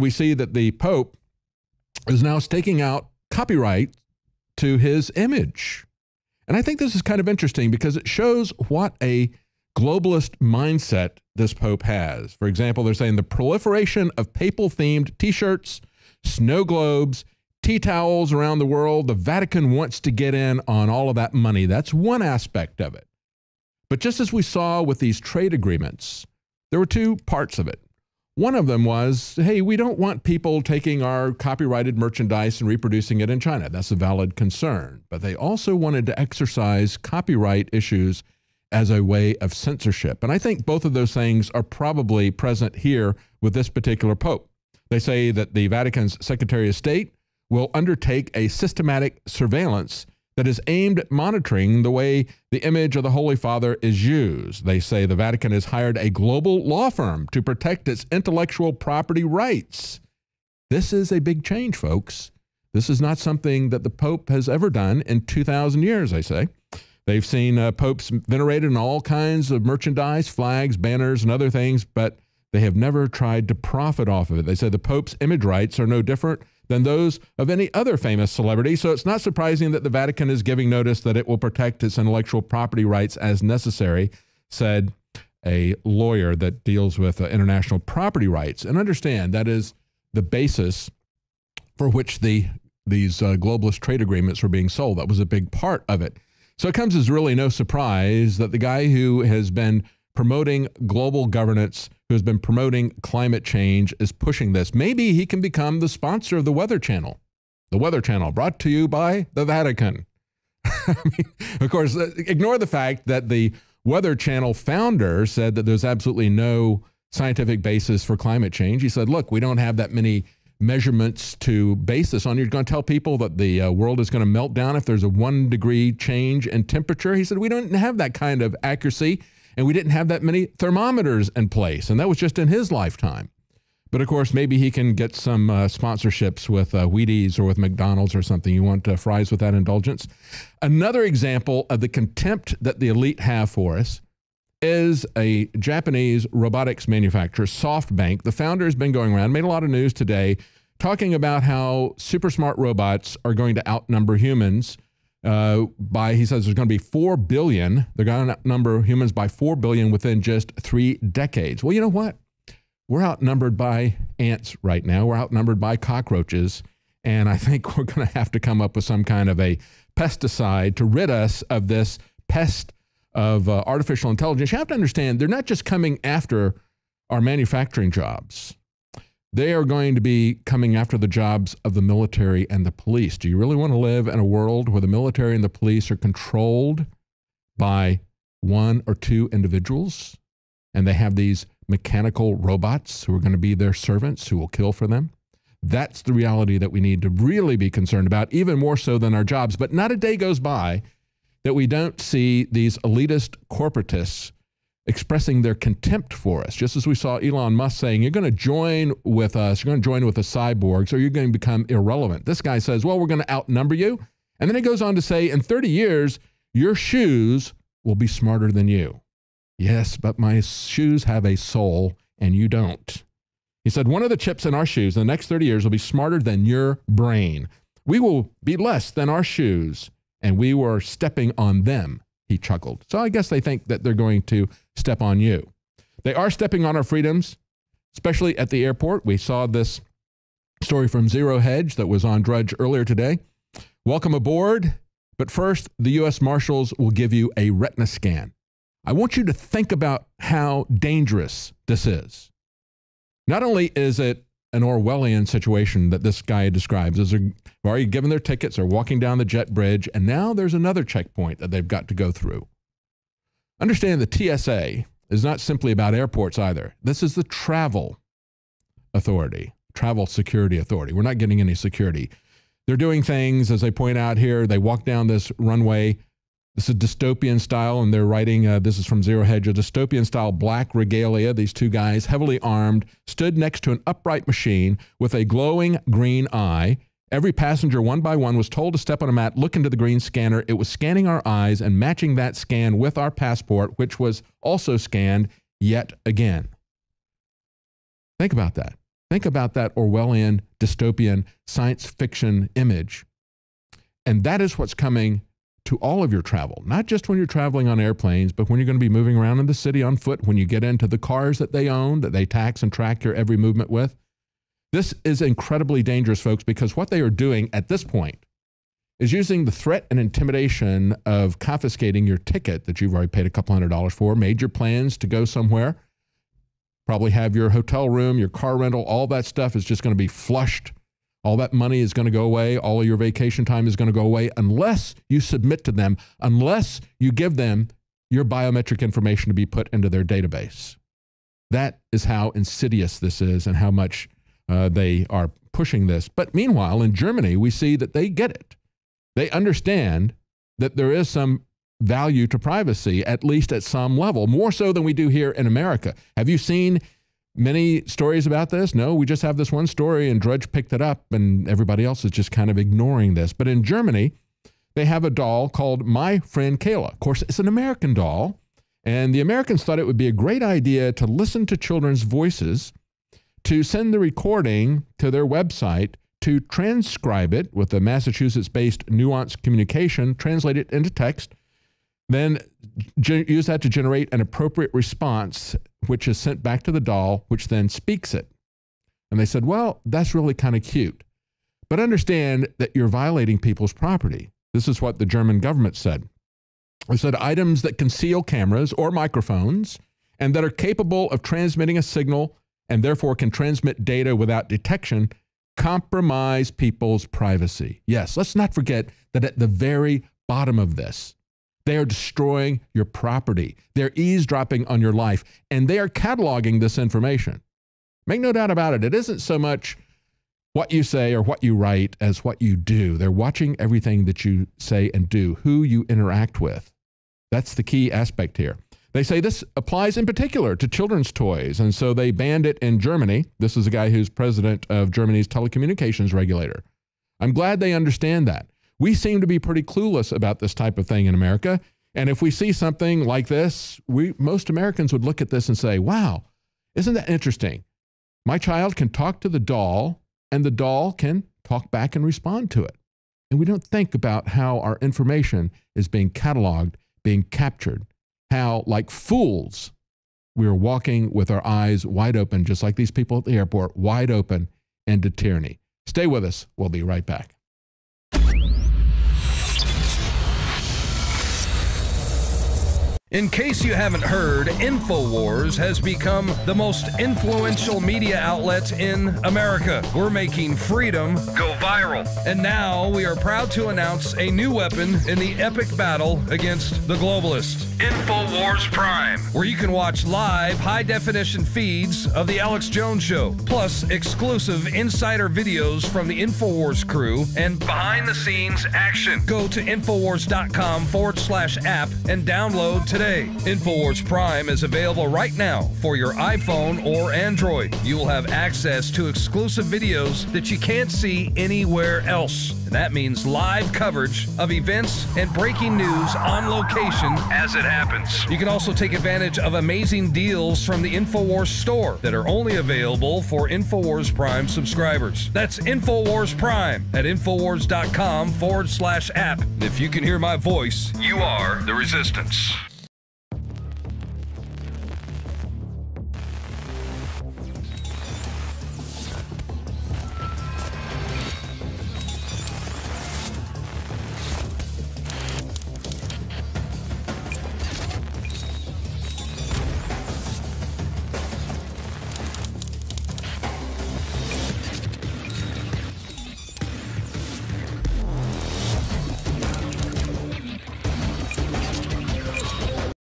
we see that the Pope is now staking out copyright to his image. And I think this is kind of interesting because it shows what a globalist mindset this Pope has. For example, they're saying the proliferation of papal-themed T-shirts, snow globes, tea towels around the world, the Vatican wants to get in on all of that money. That's one aspect of it. But just as we saw with these trade agreements, there were two parts of it. One of them was, hey, we don't want people taking our copyrighted merchandise and reproducing it in China. That's a valid concern. But they also wanted to exercise copyright issues as a way of censorship. And I think both of those things are probably present here with this particular Pope. They say that the Vatican's Secretary of State will undertake a systematic surveillance that is aimed at monitoring the way the image of the Holy Father is used. They say the Vatican has hired a global law firm to protect its intellectual property rights. This is a big change, folks. This is not something that the Pope has ever done in 2,000 years, they say. They've seen popes venerated in all kinds of merchandise, flags, banners, and other things, but they have never tried to profit off of it. They say the Pope's image rights are no different than those of any other famous celebrity, so it's not surprising that the Vatican is giving notice that it will protect its intellectual property rights as necessary, said a lawyer that deals with international property rights. And understand, that is the basis for which these globalist trade agreements were being sold. That was a big part of it. So it comes as really no surprise that the guy who has been promoting global governance, who has been promoting climate change, is pushing this. Maybe he can become the sponsor of the Weather Channel. The Weather Channel, brought to you by the Vatican. I mean, of course, ignore the fact that the Weather Channel founder said that there's absolutely no scientific basis for climate change. He said, look, we don't have that many measurements to base this on. You're going to tell people that the world is going to melt down if there's a 1 degree change in temperature. He said, we don't have that kind of accuracy, and we didn't have that many thermometers in place. And that was just in his lifetime. But of course, maybe he can get some sponsorships with Wheaties or with McDonald's or something. You want fries with that indulgence? Another example of the contempt that the elite have for us is a Japanese robotics manufacturer, SoftBank. The founder has been going around, made a lot of news today, talking about how super smart robots are going to outnumber humans he says there's going to be 4 billion. They're going to outnumber humans by 4 billion within just 3 decades. Well, you know what? We're outnumbered by ants right now. We're outnumbered by cockroaches. And I think we're going to have to come up with some kind of a pesticide to rid us of this pest of artificial intelligence. You have to understand, they're not just coming after our manufacturing jobs. They are going to be coming after the jobs of the military and the police. Do you really want to live in a world where the military and the police are controlled by 1 or 2 individuals, and they have these mechanical robots who are going to be their servants who will kill for them? That's the reality that we need to really be concerned about, even more so than our jobs. But not a day goes by that we don't see these elitist corporatists expressing their contempt for us. Just as we saw Elon Musk saying, you're going to join with us, you're going to join with the cyborgs, or you're going to become irrelevant. This guy says, well, we're going to outnumber you. And then he goes on to say, in 30 years, your shoes will be smarter than you. Yes, but my shoes have a soul and you don't. He said, one of the chips in our shoes in the next 30 years will be smarter than your brain. We will be less than our shoes, and we were stepping on them, he chuckled. So I guess they think that they're going to step on you. They are stepping on our freedoms, especially at the airport. We saw this story from Zero Hedge that was on Drudge earlier today. Welcome aboard. But first, the U.S. Marshals will give you a retina scan. I want you to think about how dangerous this is. Not only is it an Orwellian situation that this guy describes, as they've already given their tickets, they're walking down the jet bridge, and now there's another checkpoint that they've got to go through. Understand the TSA is not simply about airports either. This is the travel authority, travel security authority. We're not getting any security. They're doing things, as they point out here, they walk down this runway. This is dystopian style, and they're writing, this is from Zero Hedge, a dystopian style black regalia. These two guys, heavily armed, stood next to an upright machine with a glowing green eye. Every passenger, one by one, was told to step on a mat, look into the green scanner. It was scanning our eyes and matching that scan with our passport, which was also scanned yet again. Think about that. Think about that Orwellian dystopian science fiction image. And that is what's coming to all of your travel, not just when you're traveling on airplanes, but when you're going to be moving around in the city on foot, when you get into the cars that they own, that they tax and track your every movement with. This is incredibly dangerous, folks, because what they are doing at this point is using the threat and intimidation of confiscating your ticket that you've already paid a couple $100s for, made your plans to go somewhere, probably have your hotel room, your car rental, all that stuff is just going to be flushed. All that money is going to go away. All of your vacation time is going to go away unless you submit to them, unless you give them your biometric information to be put into their database. That is how insidious this is and how much they are pushing this. But meanwhile, in Germany, we see that they get it. They understand that there is some value to privacy, at least at some level, more so than we do here in America. Have you seen many stories about this? No, we just have this one story and Drudge picked it up and everybody else is just kind of ignoring this. But in Germany, they have a doll called My Friend Kayla. Of course, it's an American doll. And the Americans thought it would be a great idea to listen to children's voices, to send the recording to their website, to transcribe it with a Massachusetts-based nuanced communication, translate it into text, then use that to generate an appropriate response, which is sent back to the doll, which then speaks it. And they said, well, that's really kind of cute. But understand that you're violating people's property. This is what the German government said. They said items that conceal cameras or microphones and that are capable of transmitting a signal and therefore can transmit data without detection compromise people's privacy. Yes, let's not forget that at the very bottom of this, they are destroying your property. They're eavesdropping on your life, and they are cataloging this information. Make no doubt about it. It isn't so much what you say or what you write as what you do. They're watching everything that you say and do, who you interact with. That's the key aspect here. They say this applies in particular to children's toys, and so they banned it in Germany. This is a guy who's president of Germany's telecommunications regulator. I'm glad they understand that. We seem to be pretty clueless about this type of thing in America. And if we see something like this, most Americans would look at this and say, wow, isn't that interesting? My child can talk to the doll and the doll can talk back and respond to it. And we don't think about how our information is being cataloged, being captured, how like fools, we're walking with our eyes wide open, just like these people at the airport, wide open into tyranny. Stay with us. We'll be right back. In case you haven't heard, InfoWars has become the most influential media outlet in America. We're making freedom go viral. And now we are proud to announce a new weapon in the epic battle against the globalists. InfoWars Prime, where you can watch live high-definition feeds of The Alex Jones Show, plus exclusive insider videos from the InfoWars crew and behind-the-scenes action. Go to Infowars.com/app and download today. InfoWars Prime is available right now for your iPhone or Android. You will have access to exclusive videos that you can't see anywhere else. And that means live coverage of events and breaking news on location as it happens. You can also take advantage of amazing deals from the InfoWars store that are only available for InfoWars Prime subscribers. That's InfoWars Prime at Infowars.com/app. And if you can hear my voice, you are the resistance.